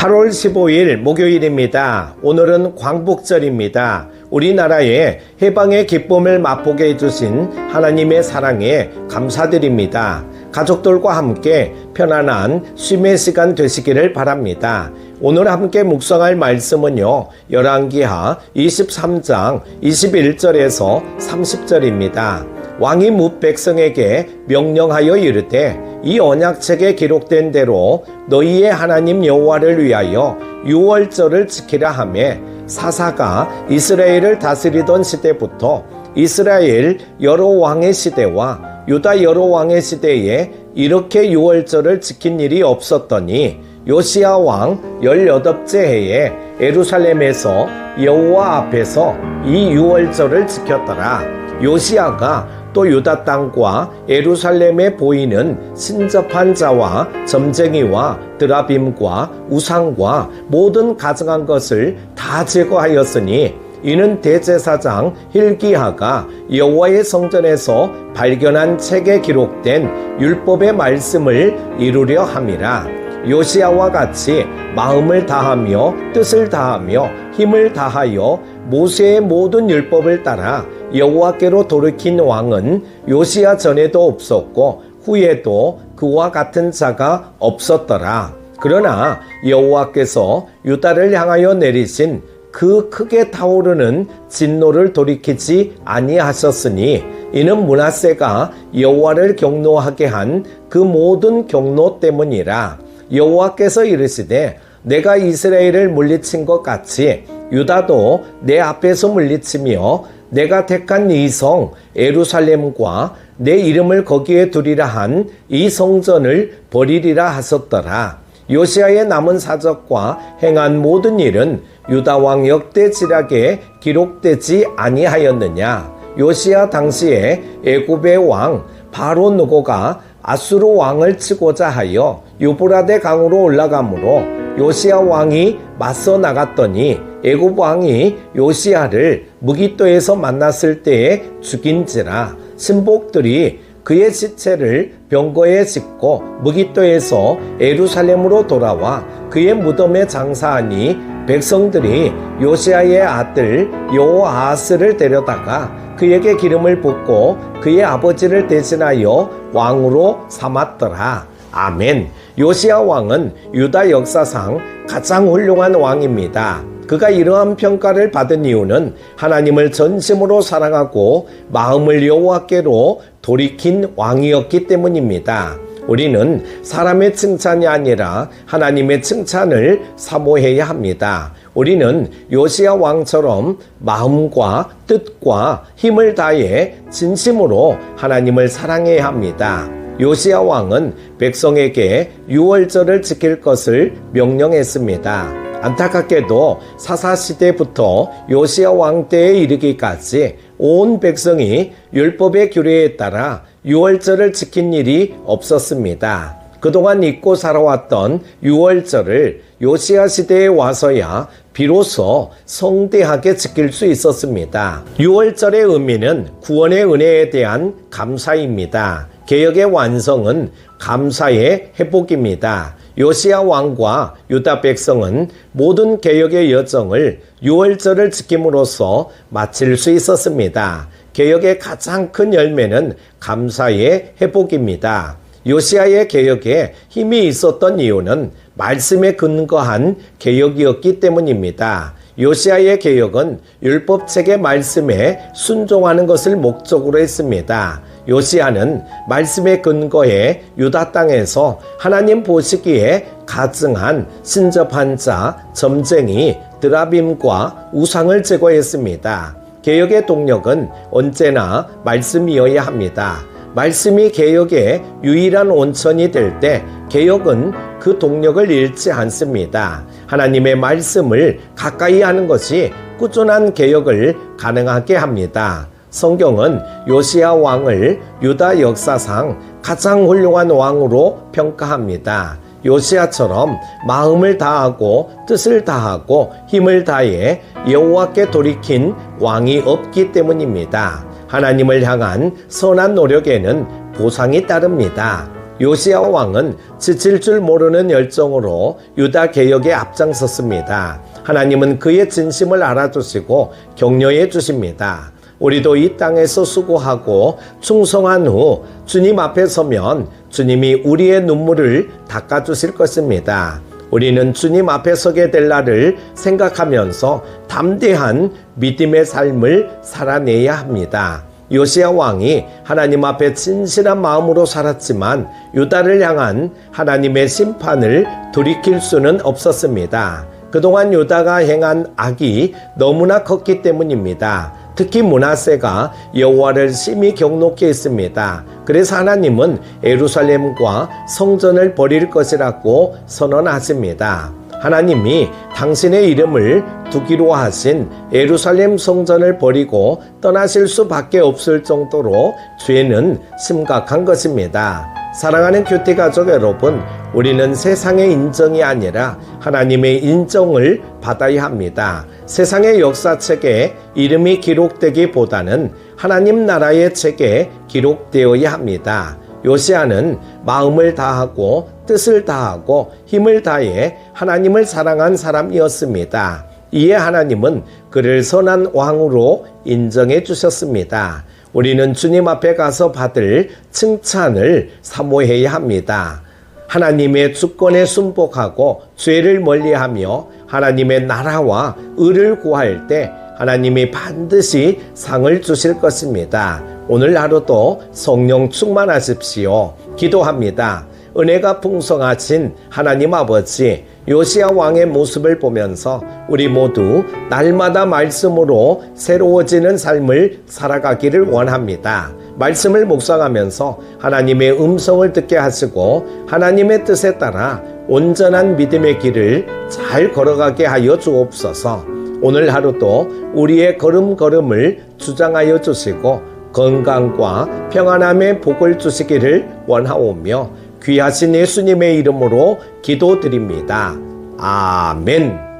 8월 15일 목요일입니다. 오늘은 광복절입니다. 우리나라의 해방의 기쁨을 맛보게 해주신 하나님의 사랑에 감사드립니다. 가족들과 함께 편안한 쉼의 시간 되시기를 바랍니다. 오늘 함께 묵상할 말씀은요, 열왕기하 23장 21절에서 30절입니다. 왕이 뭇 백성에게 명령하여 이르되 이 언약책에 기록된 대로 너희의 하나님 여호와를 위하여 유월절을 지키라 하매 사사가 이스라엘을 다스리던 시대부터 이스라엘 여러 왕의 시대와 유다 여러 왕의 시대에 이렇게 유월절을 지킨 일이 없었더니 요시야 왕 18째 해에 예루살렘에서 여호와 앞에서 이 유월절을 지켰더라. 요시야가 또 유다 땅과 예루살렘에 보이는 신접한 자와 점쟁이와 드라빔과 우상과 모든 가증한 것을 다 제거하였으니 이는 대제사장 hil기야가 여호와의 성전에서 발견한 책에 기록된 율법의 말씀을 이루려 함이라. 요시야와 같이 마음을 다하며 뜻을 다하며 힘을 다하여 모세의 모든 율법을 따라 여호와께로 돌이킨 왕은 요시야 전에도 없었고 후에도 그와 같은 자가 없었더라. 그러나 여호와께서 유다를 향하여 내리신 그 크게 타오르는 진노를 돌이키지 아니하셨으니 이는 므낫세가 여호와를 경노하게 한 그 모든 경노 때문이라. 여호와께서 이르시되 내가 이스라엘을 물리친 것 같이 유다도 내 앞에서 물리치며 내가 택한 이 성 예루살렘과 내 이름을 거기에 두리라 한 이 성전을 버리리라 하셨더라. 요시야의 남은 사적과 행한 모든 일은 유다 왕 역대지략에 기록되지 아니하였느냐. 요시야 당시에 애굽의 왕 바로 느고가 아수르 왕을 치고자 하여 유브라데 강으로 올라가므로 요시야 왕이 맞서 나갔더니 애굽 왕이 요시야를 무기토에서 만났을 때에 죽인지라. 신복들이 그의 시체를 병거에 싣고 무기토에서 예루살렘으로 돌아와 그의 무덤에 장사하니 백성들이 요시야의 아들 여호아하스를 데려다가 그에게 기름을 붓고 그의 아버지를 대신하여 왕으로 삼았더라. 아멘. 요시야 왕은 유다 역사상 가장 훌륭한 왕입니다. 그가 이러한 평가를 받은 이유는 하나님을 전심으로 사랑하고 마음을 여호와께로 돌이킨 왕이었기 때문입니다. 우리는 사람의 칭찬이 아니라 하나님의 칭찬을 사모해야 합니다. 우리는 요시야 왕처럼 마음과 뜻과 힘을 다해 진심으로 하나님을 사랑해야 합니다. 요시야 왕은 백성에게 유월절을 지킬 것을 명령했습니다. 안타깝게도 사사시대부터 요시야 왕 때에 이르기까지 온 백성이 율법의 규례에 따라 유월절을 지킨 일이 없었습니다. 그동안 잊고 살아왔던 유월절을 요시야 시대에 와서야 비로소 성대하게 지킬 수 있었습니다. 유월절의 의미는 구원의 은혜에 대한 감사입니다. 개혁의 완성은 감사의 회복입니다. 요시야 왕과 유다 백성은 모든 개혁의 여정을 유월절을 지킴으로써 마칠 수 있었습니다. 개혁의 가장 큰 열매는 감사의 회복입니다. 요시야의 개혁에 힘이 있었던 이유는 말씀에 근거한 개혁이었기 때문입니다. 요시야의 개혁은 율법책의 말씀에 순종하는 것을 목적으로 했습니다. 요시야는 말씀에 근거해 유다 땅에서 하나님 보시기에 가증한 신접한 자, 점쟁이, 드라빔과 우상을 제거했습니다. 개혁의 동력은 언제나 말씀이어야 합니다. 말씀이 개혁의 유일한 온천이 될 때 개혁은 그 동력을 잃지 않습니다. 하나님의 말씀을 가까이 하는 것이 꾸준한 개혁을 가능하게 합니다. 성경은 요시야 왕을 유다 역사상 가장 훌륭한 왕으로 평가합니다. 요시야처럼 마음을 다하고 뜻을 다하고 힘을 다해 여호와께 돌이킨 왕이 없기 때문입니다. 하나님을 향한 선한 노력에는 보상이 따릅니다. 요시야 왕은 지칠 줄 모르는 열정으로 유다 개혁에 앞장섰습니다. 하나님은 그의 진심을 알아주시고 격려해 주십니다. 우리도 이 땅에서 수고하고 충성한 후 주님 앞에 서면 주님이 우리의 눈물을 닦아주실 것입니다. 우리는 주님 앞에 서게 될 날을 생각하면서 담대한 믿음의 삶을 살아내야 합니다. 요시야 왕이 하나님 앞에 진실한 마음으로 살았지만 유다를 향한 하나님의 심판을 돌이킬 수는 없었습니다. 그동안 유다가 행한 악이 너무나 컸기 때문입니다. 특히 므낫세가 여호와를 심히 경노케 했습니다. 그래서 하나님은 예루살렘과 성전을 버릴 것이라고 선언하십니다. 하나님이 당신의 이름을 두기로 하신 예루살렘 성전을 버리고 떠나실 수밖에 없을 정도로 죄는 심각한 것입니다. 사랑하는 큐티 가족 여러분, 우리는 세상의 인정이 아니라 하나님의 인정을 받아야 합니다. 세상의 역사책에 이름이 기록되기보다는 하나님 나라의 책에 기록되어야 합니다. 요시야는 마음을 다하고 뜻을 다하고 힘을 다해 하나님을 사랑한 사람이었습니다. 이에 하나님은 그를 선한 왕으로 인정해 주셨습니다. 우리는 주님 앞에 가서 받을 칭찬을 사모해야 합니다. 하나님의 주권에 순복하고 죄를 멀리하며 하나님의 나라와 의를 구할 때 하나님이 반드시 상을 주실 것입니다. 오늘 하루도 성령 충만하십시오. 기도합니다. 은혜가 풍성하신 하나님 아버지, 요시야 왕의 모습을 보면서 우리 모두 날마다 말씀으로 새로워지는 삶을 살아가기를 원합니다. 말씀을 묵상하면서 하나님의 음성을 듣게 하시고 하나님의 뜻에 따라 온전한 믿음의 길을 잘 걸어가게 하여 주옵소서. 오늘 하루도 우리의 걸음걸음을 주장하여 주시고 건강과 평안함의 복을 주시기를 원하오며 귀하신 예수님의 이름으로 기도드립니다. 아멘.